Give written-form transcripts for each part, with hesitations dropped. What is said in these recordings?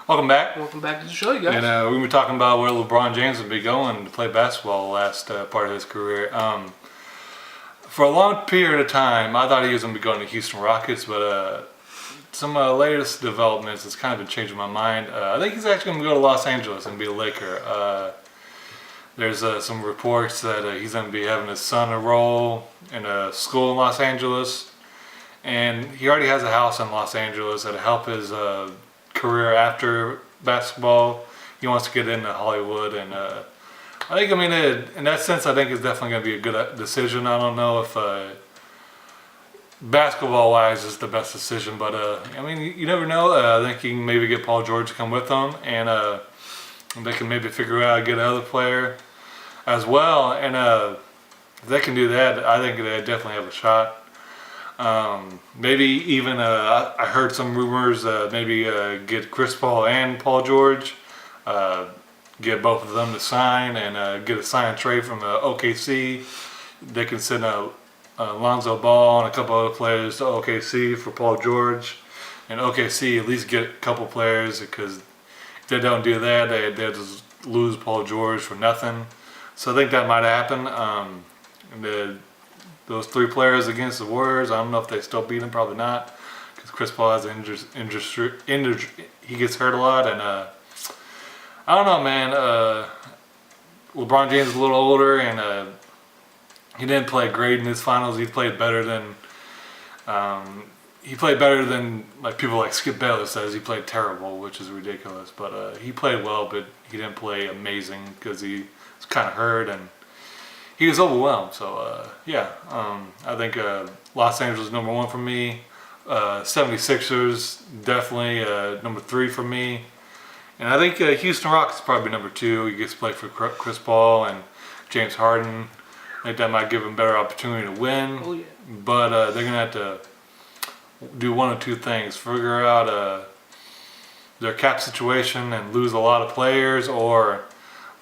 Welcome back. Welcome back to the show, you guys. And we were talking about where LeBron James would be going to play basketball the last part of his career. For a long period of time, I thought he was going to be going to Houston Rockets, but some latest developments has kind of been changing my mind. I think he's actually going to go to Los Angeles and be a Laker. There's some reports that he's going to be having his son enroll in a school in Los Angeles, and he already has a house in Los Angeles that'll help his career after basketball. He wants to get into Hollywood, and I mean, in that sense, I think it's definitely going to be a good decision. I don't know if basketball-wise is the best decision, but I mean, you never know. I think he can maybe get Paul George to come with them, and they can maybe figure out how to get another player as well. And if they can do that, I think they definitely have a shot. Maybe even I heard some rumors maybe get Chris Paul and Paul George, get both of them to sign and get a sign and trade from OKC. They can send Lonzo Ball and a couple other players to OKC for Paul George, and OKC at least get a couple players, because if they don't do that, they'll just lose Paul George for nothing. So I think that might happen. Those three players against the Warriors, I don't know if they still beat them, probably not, because Chris Paul has an injury. He gets hurt a lot, and I don't know, man. LeBron James is a little older, and he didn't play great in his finals. He played better than like people like Skip Bayless says he played terrible, which is ridiculous. But he played well, but he didn't play amazing because he was kind of hurt and he was overwhelmed. So I think Los Angeles is number one for me. 76ers definitely number 3 for me. And I think Houston Rockets is probably number 2. He gets to play for Chris Paul and James Harden. I think that might give him a better opportunity to win. Oh, yeah. But they're going to have to do one of two things. Figure out their cap situation and lose a lot of players, or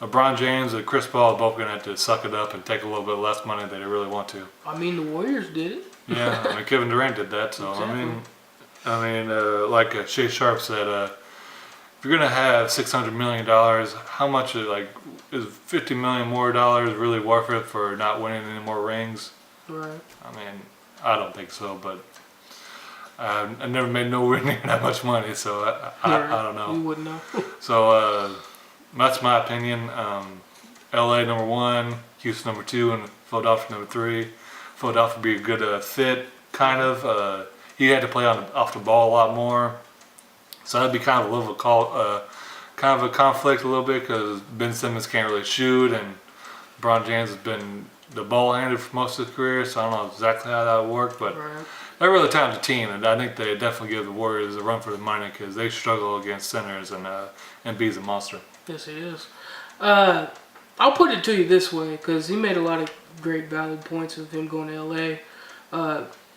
LeBron James and Chris Paul are both going to have to suck it up and take a little bit less money than they really want to. I mean, the Warriors did it. Yeah, I mean, Kevin Durant did that. So Exactly. I mean, like Shay Sharp said, if you're going to have $600 million, how much is $50 million more really worth it for not winning any more rings? Right. I mean, I don't think so, but I never made nowhere near that much money, so I don't know. You wouldn't know. So that's my opinion. LA number 1, Houston number 2, and Philadelphia number 3. Philadelphia would be a good fit, kind of. He had to play off the ball a lot more, so that'd be kind of a little kind of a conflict a little bit, because Ben Simmons can't really shoot, and LeBron James has been the ball handler for most of his career, so I don't know exactly how that would work, but Right. they're a really talented team, and I think they definitely give the Warriors a run for the money, because they struggle against centers, and Embiid's a monster. Yes, he is. I'll put it to you this way, because he made a lot of great valid points of him going to LA.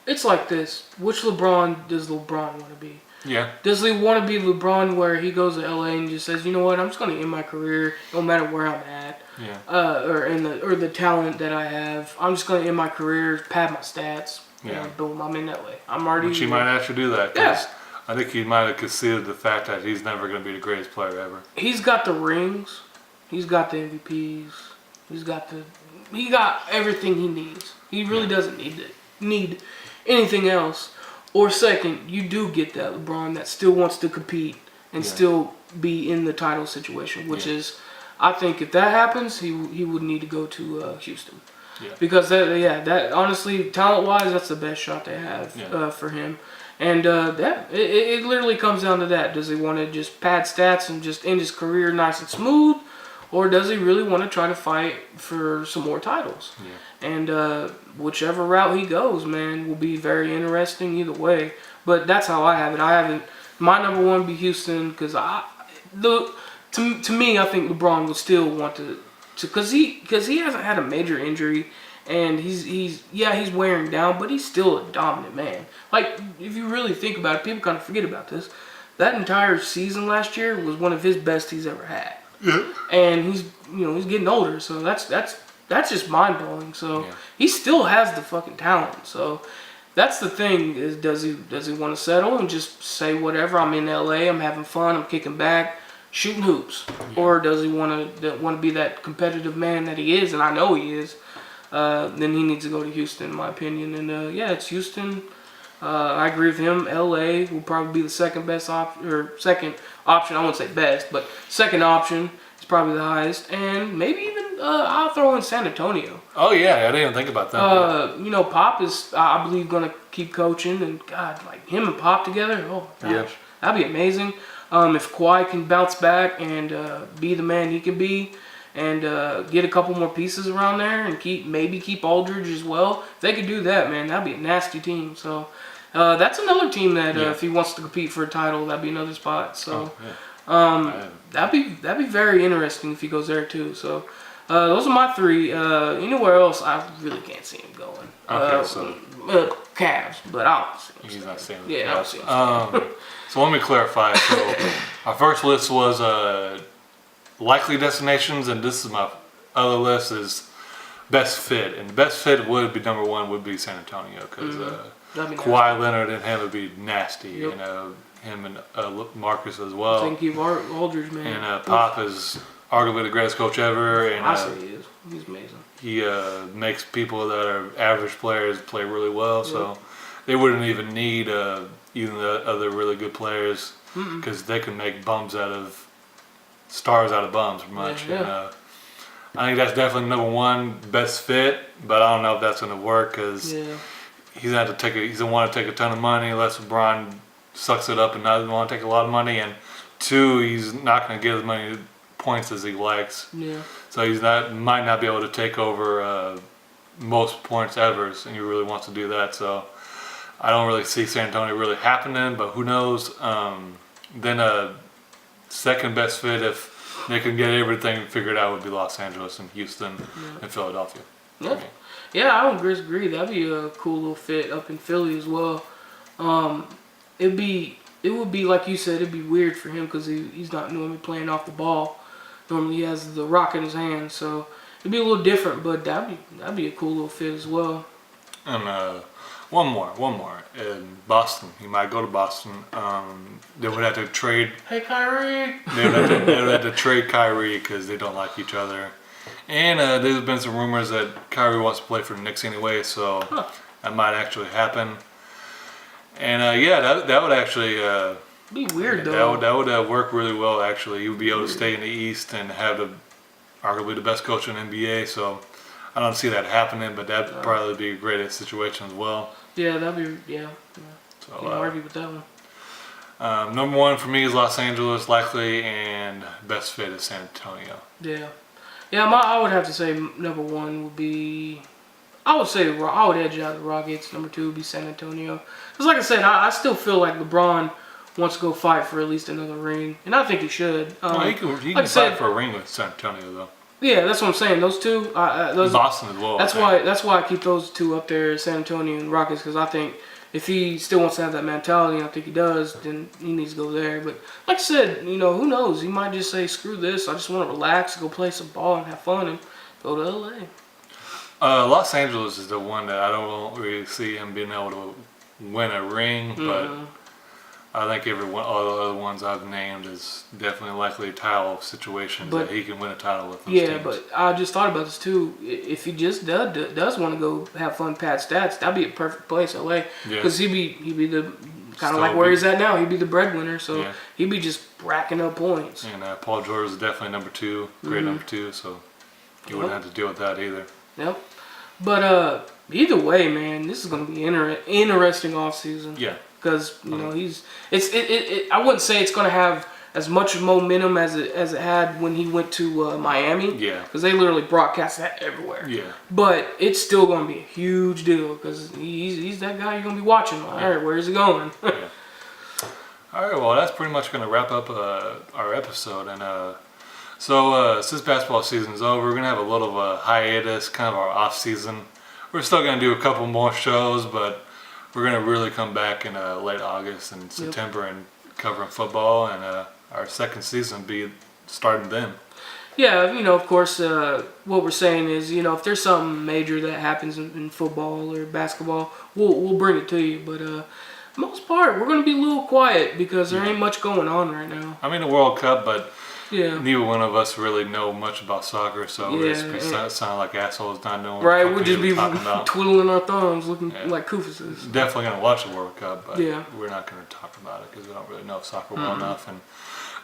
It's like this. Which LeBron does LeBron want to be? Yeah. Does he want to be LeBron where he goes to LA and just says, you know what, I'm just going to end my career no matter where I'm at, Yeah. or the talent that I have. I'm just going to end my career, pad my stats, Yeah. and boom, I'm in LA. I'm already. Which he might actually do that, Yeah. because I think he might have conceded the fact that he's never going to be the greatest player ever. He's got the rings. He's got the MVPs. He got everything he needs. He really doesn't need anything else. Or second, you do get that LeBron that still wants to compete and still be in the title situation, which is, I think if that happens, he would need to go to Houston. Yeah. Because that honestly, talent-wise, that's the best shot they have for him. And it literally comes down to that. Does he want to just pad stats and just end his career nice and smooth? Or does he really want to try to fight for some more titles? Yeah. And whichever route he goes, man, will be very interesting either way. But that's how I have it. I have it. My number 1 be Houston, because to me, I think LeBron would still want to because he hasn't had a major injury, and he's wearing down, but he's still a dominant man. Like, if you really think about it, people kind of forget about this. That entire season last year was one of his best he's ever had. Yeah. And he's getting older, so that's just mind blowing. So he still has the fucking talent. So that's the thing is does he want to settle and just say whatever? I'm in LA, I'm having fun, I'm kicking back, shooting hoops, or does he want to be that competitive man that he is, and I know he is? Then he needs to go to Houston, in my opinion. And yeah, it's Houston. I agree with him. LA will probably be the second best option, or second option. I won't say best, but second option is probably the highest, and maybe even I'll throw in San Antonio. Oh yeah, I didn't even think about that. You know, Pop is, I believe, gonna keep coaching, and God, like him and Pop together, oh gosh, Yeah. that'd be amazing. If Kawhi can bounce back and be the man he can be, and get a couple more pieces around there, and keep Aldridge as well. If they could do that, man, that'd be a nasty team. So that's another team that if he wants to compete for a title, that'd be another spot. So that'd be very interesting if he goes there too. So. Those are my three. Anywhere else, I really can't see him going. Okay, so Cavs, but I don't see him. he's not saying. Yeah, I don't see him. So let me clarify. So our first list was likely destinations, and this is my other list is best fit, and best fit would be number one would be San Antonio because Kawhi Leonard and him would be nasty. Yep. You know, him and Marcus as well. I think he's Aldridge, man. And Pop is arguably the greatest coach ever, and I say he is. He's amazing. he makes people that are average players play really well. So they wouldn't even need even the other really good players because they can make stars out of bums, pretty much. Yeah. And, I think that's definitely number one best fit, but I don't know if that's going to work because he's gonna have to he's gonna want to take a ton of money unless LeBron sucks it up and doesn't want to take a lot of money, and two, he's not going to get as many points as he likes. Yeah. So might not be able to take over most points ever, and he really wants to do that. So I don't really see San Antonio really happening, but who knows? Then second best fit, if they can get everything figured out, would be Los Angeles and Houston and Philadelphia. Yeah. Yeah, I would disagree. That'd be a cool little fit up in Philly as well. It would be like you said. It'd be weird for him because he's not normally playing off the ball. Normally he has the rock in his hand, so it'd be a little different. But that'd be a cool little fit as well. And one more. In Boston, he might go to Boston. They would have to trade. Hey, Kyrie. They would have to trade Kyrie because they don't like each other. And there's been some rumors that Kyrie wants to play for the Knicks anyway, so that might actually happen. And that would actually be weird though. That would work really well. Actually, he would be able to stay in the East and have arguably the best coach in the NBA. So I don't see that happening, but that'd probably be a great situation as well. Yeah, that'd be So can't argue with that one. number one for me is Los Angeles, likely, and best fit is San Antonio. Yeah. I would have to say number one would be. I would edge out the Rockets. Number two would be San Antonio. Because like I said, I still feel like LeBron wants to go fight for at least another ring, and I think he should. He can fight for a ring with San Antonio though. Yeah, that's what I'm saying. Those two, Boston as well. That's why I keep those two up there, San Antonio and Rockets, because I think if he still wants to have that mentality, and I think he does, then he needs to go there. But like I said, who knows? He might just say, "Screw this! I just want to relax, go play some ball, and have fun, and go to LA." Los Angeles is the one that I don't really see him being able to win a ring, but I think all the other ones I've named is definitely likely title situations that he can win a title with. Yeah, but I just thought about this too. If he just does want to go have fun, pad stats, that'd be a perfect place, LA, because he'd be the kind of like where he's at now. He'd be the breadwinner, so he'd be just racking up points. And Paul George is definitely number two, great number two, so you wouldn't have to deal with that either. Yep. But either way, man, this is going to be interesting off season. Yeah. Because I wouldn't say it's going to have as much momentum as it had when he went to Miami. Yeah. Because they literally broadcast that everywhere. Yeah. But it's still going to be a huge deal because he's that guy you're going to be watching. All right, where's he going? Yeah. All right, well, that's pretty much going to wrap up our episode. And so since basketball season is over, we're going to have a little of a hiatus, kind of our off season. We're still going to do a couple more shows, but we're going to really come back in late August and September and covering football, and our second season be starting then. Yeah, of course, what we're saying is, if there's something major that happens in football or basketball, we'll bring it to you. But most part, we're gonna be a little quiet because there ain't much going on right now. I mean, the World Cup, but Yeah. neither one of us really know much about soccer, so Yeah, we're just be sound like assholes not knowing Right, what we'll the just fuck be we're talking about. twiddling our thumbs, looking like koofuses. Definitely gonna watch the World Cup, but Yeah. we're not gonna talk about it because we don't really know soccer well enough, and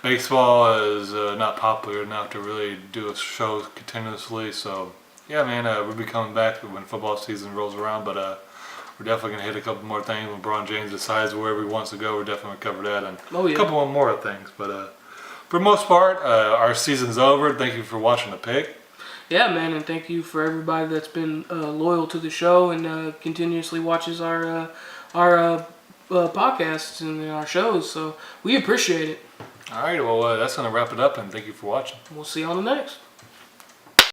baseball is not popular enough to really do a show continuously. So yeah, man, we'll be coming back when football season rolls around, but we're definitely gonna hit a couple more things when LeBron James decides wherever he wants to go. We're definitely gonna cover that and Oh, yeah. a couple more things, but for the most part, our season's over. Thank you for watching the pick. Yeah, man, and thank you for everybody that's been loyal to the show and continuously watches our podcasts and our shows. So we appreciate it. All right, well, that's going to wrap it up, and thank you for watching. We'll see you on the next.